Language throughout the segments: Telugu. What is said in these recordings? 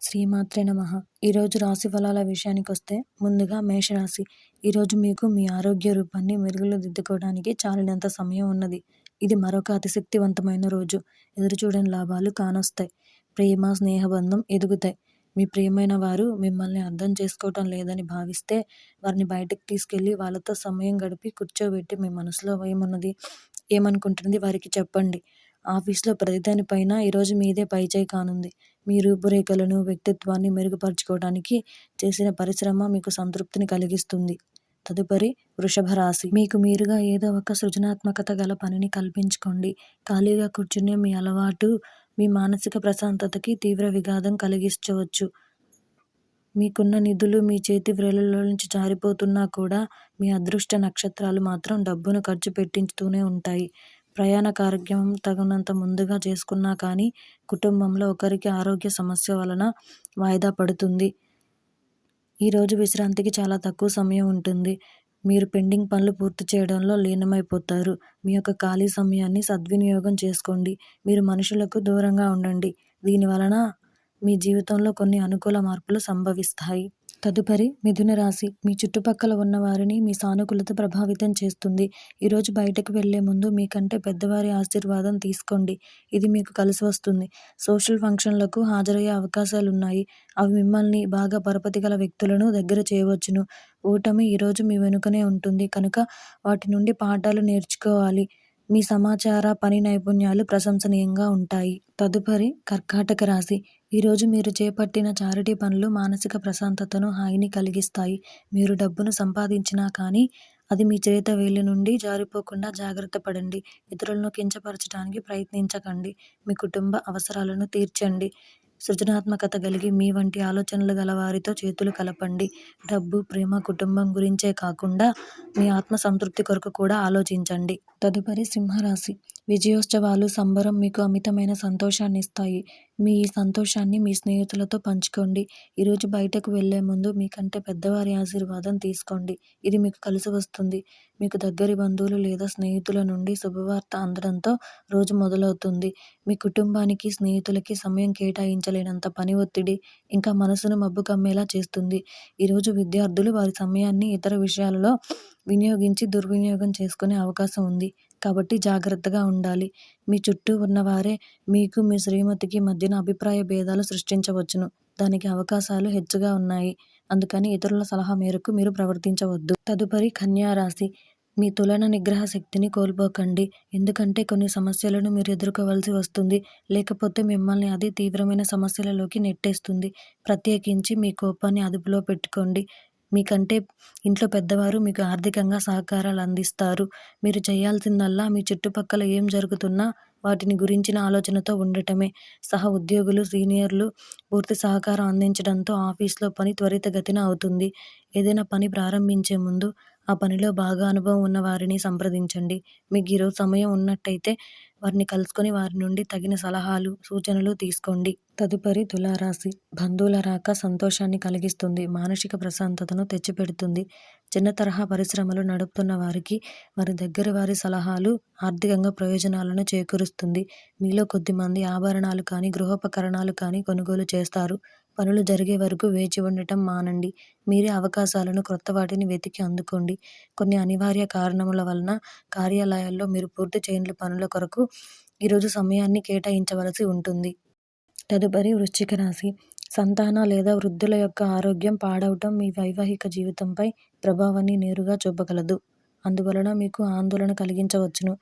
శ్రీమాత్రే నమః. ఈరోజు రాశి ఫలాల విషయానికొస్తే ముందుగా మేషరాశి. ఈరోజు మీకు మీ ఆరోగ్య రూపాన్ని మెరుగులు దిద్దుకోవడానికి చాలినంత సమయం ఉన్నది. ఇది మరొక అతిశక్తివంతమైన రోజు. ఎదురుచూడని లాభాలు కానొస్తాయి. ప్రేమ, స్నేహబంధం ఎదుగుతాయి. మీ ప్రియమైన వారు మిమ్మల్ని అర్థం చేసుకోవటం లేదని భావిస్తే వారిని బయటకు తీసుకెళ్ళి వాళ్ళతో సమయం గడిపి కూర్చోబెట్టి మీ మనసులో ఏమున్నది, ఏమనుకుంటున్నది వారికి చెప్పండి. ఆఫీస్‌లో ప్రతిదానిపైన ఈరోజు మీదే పైచేయి కానుంది. మీ రూపురేఖలను, వ్యక్తిత్వాన్ని మెరుగుపరుచుకోవడానికి చేసిన పరిశ్రమ మీకు సంతృప్తిని కలిగిస్తుంది. తదుపరి వృషభ రాశి. మీకు మీరుగా ఏదో ఒక సృజనాత్మకత గల పనిని కల్పించుకోండి. ఖాళీగా కూర్చునే మీ అలవాటు మీ మానసిక ప్రశాంతతకి తీవ్ర విఘాతం కలిగించవచ్చు. మీకున్న నిధులు మీ చేతి వ్రేళ్ళలో నుంచి జారిపోతున్నా కూడా మీ అదృష్ట నక్షత్రాలు మాత్రం డబ్బును ఖర్చు పెట్టిస్తూనే ఉంటాయి. ప్రయాణ కార్యక్రమం తగినంత ముందుగా చేసుకున్నా కానీ కుటుంబంలో ఒకరికి ఆరోగ్య సమస్య వలన వాయిదా పడుతుంది. ఈరోజు విశ్రాంతికి చాలా తక్కువ సమయం ఉంటుంది. మీరు పెండింగ్ పనులు పూర్తి చేయడంలో లీనమైపోతారు. మీ యొక్క ఖాళీ సమయాన్ని సద్వినియోగం చేసుకోండి. మీరు మనుషులకు దూరంగా ఉండండి. దీని వలన మీ జీవితంలో కొన్ని అనుకూల మార్పులు సంభవిస్తాయి. తదుపరి మిథున రాశి. మీ చుట్టుపక్కల ఉన్న వారిని మీ సానుకూలత ప్రభావితం చేస్తుంది. ఈరోజు బయటకు వెళ్లే ముందు మీకంటే పెద్దవారి ఆశీర్వాదం తీసుకోండి. ఇది మీకు కలిసి వస్తుంది. సోషల్ ఫంక్షన్లకు హాజరయ్యే అవకాశాలున్నాయి. అవి మిమ్మల్ని బాగా పరపతి గల వ్యక్తులను దగ్గర చేయవచ్చును. ఓటమి ఈరోజు మీ వెనుకనే ఉంటుంది కనుక వాటి నుండి పాఠాలు నేర్చుకోవాలి. మీ సమాచార, పని నైపుణ్యాలు ప్రశంసనీయంగా ఉంటాయి. తదుపరి కర్కాటక రాశి. ఈరోజు మీరు చేపట్టిన చారిటీ పనులు మానసిక ప్రశాంతతను, హాయిని కలిగిస్తాయి. మీరు డబ్బును సంపాదించినా కానీ అది మీ చేతవేళ్ల నుండి జారిపోకుండా జాగ్రత్త పడండి. ఇతరులను కించపరచడానికి ప్రయత్నించకండి. మీ కుటుంబ అవసరాలను తీర్చండి. సృజనాత్మకత కలిగి మీ వంటి ఆలోచనలు గల వారితో చేతులు కలపండి. డబ్బు, ప్రేమ, కుటుంబం గురించే కాకుండా మీ ఆత్మ సంతృప్తి కొరకు కూడా ఆలోచించండి. తదుపరి సింహరాశి. విజయోత్సవాలు, సంబరం మీకు అమితమైన సంతోషాన్ని ఇస్తాయి. మీ ఈ సంతోషాన్ని మీ స్నేహితులతో పంచుకోండి. ఈరోజు బయటకు వెళ్లే ముందు మీకంటే పెద్దవారి ఆశీర్వాదం తీసుకోండి. ఇది మీకు కలిసి వస్తుంది. మీకు దగ్గరి బంధువులు లేదా స్నేహితుల నుండి శుభవార్త అందడంతో రోజు మొదలవుతుంది. మీ కుటుంబానికి, స్నేహితులకి సమయం కేటాయించలేనంత పని ఒత్తిడి ఇంకా మనసును మబ్బు కమ్మేలా చేస్తుంది. ఈరోజు విద్యార్థులు వారి సమయాన్ని ఇతర విషయాలలో వినియోగించి దుర్వినియోగం చేసుకునే అవకాశం ఉంది. కాబట్టి జాగ్రత్తగా ఉండాలి. మీ చుట్టూ ఉన్నవారే మీకు, మీ శ్రీమతికి మధ్యన అభిప్రాయ భేదాలు సృష్టించవచ్చును. దానికి అవకాశాలు హెచ్చుగా ఉన్నాయి. అందుకని ఇతరుల సలహా మేరకు మీరు ప్రవర్తించవద్దు. తదుపరి కన్యా రాశి. మీ తులన నిగ్రహ శక్తిని కోల్పోకండి. ఎందుకంటే కొన్ని సమస్యలను మీరు ఎదుర్కోవలసి వస్తుంది. లేకపోతే మిమ్మల్ని అది తీవ్రమైన సమస్యలలోకి నెట్టేస్తుంది. ప్రత్యేకించి మీ కోపాన్ని అదుపులో పెట్టుకోండి. మీకంటే ఇంట్లో పెద్దవారు మీకు ఆర్థికంగా సహకారాలు అందిస్తారు. మీరు చేయాల్సిందల్లా మీ చుట్టుపక్కల ఏం జరుగుతున్నా వాటిని గురించిన ఆలోచనతో ఉండటమే. సహ ఉద్యోగులు, సీనియర్లు పూర్తి సహకారం అందించడంతో ఆఫీస్లో పని త్వరితగతిన అవుతుంది. ఏదైనా పని ప్రారంభించే ముందు ఆ పనిలో బాగా అనుభవం ఉన్న వారిని సంప్రదించండి. మీకు ఈరోజు సమయం ఉన్నట్టయితే వారిని కలుసుకొని వారి నుండి తగిన సలహాలు, సూచనలు తీసుకోండి. తదుపరి తులారాశి. బంధువుల రాక సంతోషాన్ని కలిగిస్తుంది. మానసిక ప్రశాంతతను తెచ్చిపెడుతుంది. చిన్న తరహా పరిశ్రమలు నడుపుతున్న వారికి వారి దగ్గర వారి సలహాలు ఆర్థికంగా ప్రయోజనాలను చేకూరుస్తుంది. మీలో కొద్దిమంది ఆభరణాలు కానీ, గృహోపకరణాలు కానీ కొనుగోలు చేస్తారు. పనులు జరిగే వరకు వేచి ఉండటం మానండి. మీరే అవకాశాలను, క్రొత్త వాటిని వెతికి అందుకోండి. కొన్ని అనివార్య కారణముల వలన కార్యాలయాల్లో మీరు పూర్తి చేయని పనుల కొరకు ఈరోజు సమయాన్ని కేటాయించవలసి ఉంటుంది. తదుపరి వృశ్చిక రాశి. సంతాన లేదా వృద్ధుల యొక్క ఆరోగ్యం పాడవటం మీ వైవాహిక జీవితంపై ప్రభావాన్ని నేరుగా చూపగలదు. అందువలన మీకు ఆందోళన కలిగించవచ్చును.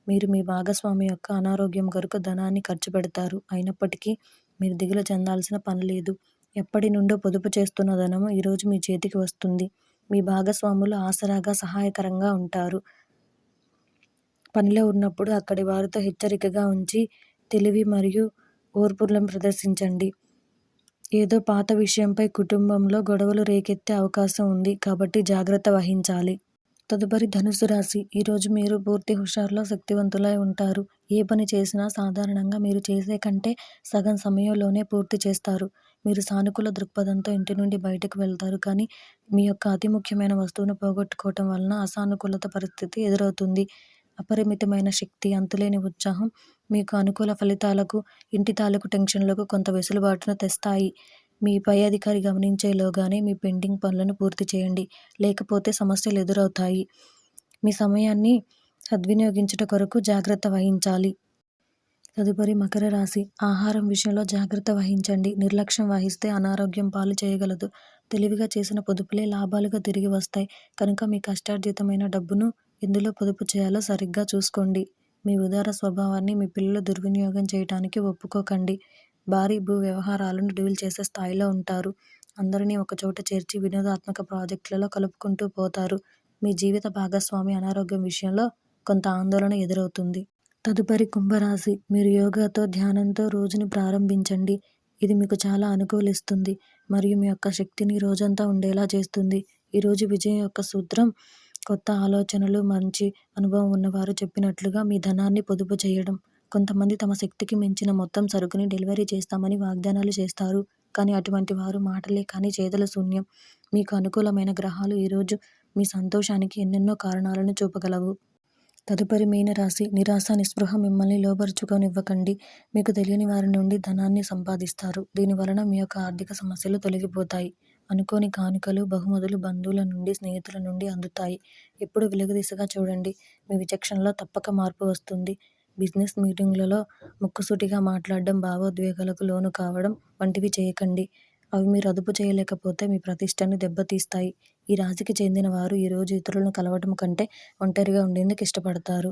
మీరు మీ భాగస్వామి యొక్క అనారోగ్యం కొరకు ధనాన్ని ఖర్చు పెడతారు. అయినప్పటికీ మీరు దిగులు చెందాల్సిన పని లేదు. ఎప్పటి నుండో పొదుపు చేస్తున్న ధనము ఈరోజు మీ చేతికి వస్తుంది. మీ భాగస్వాములు ఆసరాగా, సహాయకరంగా ఉంటారు. పనిలో ఉన్నప్పుడు అక్కడి వారితో హెచ్చరికగా ఉంచి తెలివి మరియు ఓర్పులను ప్రదర్శించండి. ఏదో పాత విషయంపై కుటుంబంలో గొడవలు రేకెత్తే అవకాశం ఉంది కాబట్టి జాగ్రత్త వహించాలి. తదుపరి ధనుసు రాశి. ఈరోజు మీరు పూర్తి హుషారులో శక్తివంతులై ఉంటారు. ఏ పని చేసినా సాధారణంగా మీరు చేసే కంటే సగం సమయంలోనే పూర్తి చేస్తారు. మీరు సానుకూల దృక్పథంతో ఇంటి నుండి బయటకు వెళ్తారు కానీ మీ యొక్క అతి ముఖ్యమైన వస్తువును పోగొట్టుకోవటం వలన అసానుకూలత పరిస్థితి ఎదురవుతుంది. అపరిమితమైన శక్తి, అంతులేని ఉత్సాహం మీకు అనుకూల ఫలితాలకు, ఇంటి తాలూకు టెన్షన్లకు కొంత వెసులుబాటును తెస్తాయి. మీ పై అధికారి గమనించేలోగానే మీ పెండింగ్ పనులను పూర్తి చేయండి. లేకపోతే సమస్యలు ఎదురవుతాయి. మీ సమయాన్ని సద్వినియోగించుట కొరకు జాగ్రత్త వహించాలి. తదుపరి మకర రాశి. ఆహారం విషయంలో జాగ్రత్త వహించండి. నిర్లక్ష్యం వహిస్తే అనారోగ్యం పాలు చేయగలదు. తెలివిగా చేసిన పొదుపులే లాభాలుగా తిరిగి వస్తాయి. కనుక మీ కష్టార్జితమైన డబ్బును ఎందులో పొదుపు చేయాలో సరిగ్గా చూసుకోండి. మీ ఉదార స్వభావాన్ని మీ పిల్లలు దుర్వినియోగం చేయటానికి ఒప్పుకోకండి. భారీ భూ వ్యవహారాలను డీల్ చేసే స్థాయిలో ఉంటారు. అందరినీ ఒకచోట చేర్చి వినోదాత్మక ప్రాజెక్టులలో కలుపుకుంటూ పోతారు. మీ జీవిత భాగస్వామి అనారోగ్యం విషయంలో కొంత ఆందోళన ఎదురవుతుంది. తదుపరి కుంభరాశి. మీరు యోగాతో, ధ్యానంతో రోజుని ప్రారంభించండి. ఇది మీకు చాలా అనుకూలిస్తుంది మరియు మీ యొక్క శక్తిని రోజంతా ఉండేలా చేస్తుంది. ఈరోజు విజయం యొక్క సూత్రం కొత్త ఆలోచనలు, మంచి అనుభవం ఉన్నవారు చెప్పినట్లుగా మీ ధనాన్ని పొదుపు చేయడం. కొంతమంది తమ శక్తికి మించిన మొత్తం సరుకుని డెలివరీ చేస్తామని వాగ్దానాలు చేస్తారు. కానీ అటువంటి వారు మాటలే కానీ చేతల శూన్యం. మీకు అనుకూలమైన గ్రహాలు ఈరోజు మీ సంతోషానికి ఎన్నెన్నో కారణాలను చూపగలవు. తదుపరి మీనరాశి. నిరాశ, నిస్పృహ మిమ్మల్ని లోబరుచుకోనివ్వకండి. మీకు తెలియని వారి నుండి ధనాన్ని సంపాదిస్తారు. దీనివలన మీ యొక్క ఆర్థిక సమస్యలు తొలగిపోతాయి. అనుకోని కానుకలు, బహుమతులు బంధువుల నుండి, స్నేహితుల నుండి అందుతాయి. ఎప్పుడు వెలుగుదిశగా చూడండి. మీ విచక్షణలో తప్పక మార్పు వస్తుంది. బిజినెస్ మీటింగులలో ముక్కుసూటిగా మాట్లాడడం, భావోద్వేగాలకు లోను కావడం వంటివి చేయకండి. అవి మీరు అదుపు చేయలేకపోతే మీ ప్రతిష్టను దెబ్బతీస్తాయి. ఈ రాశికి చెందిన వారు ఈరోజు ఇతరులను కలవటం కంటే ఒంటరిగా ఉండేందుకు ఇష్టపడతారు.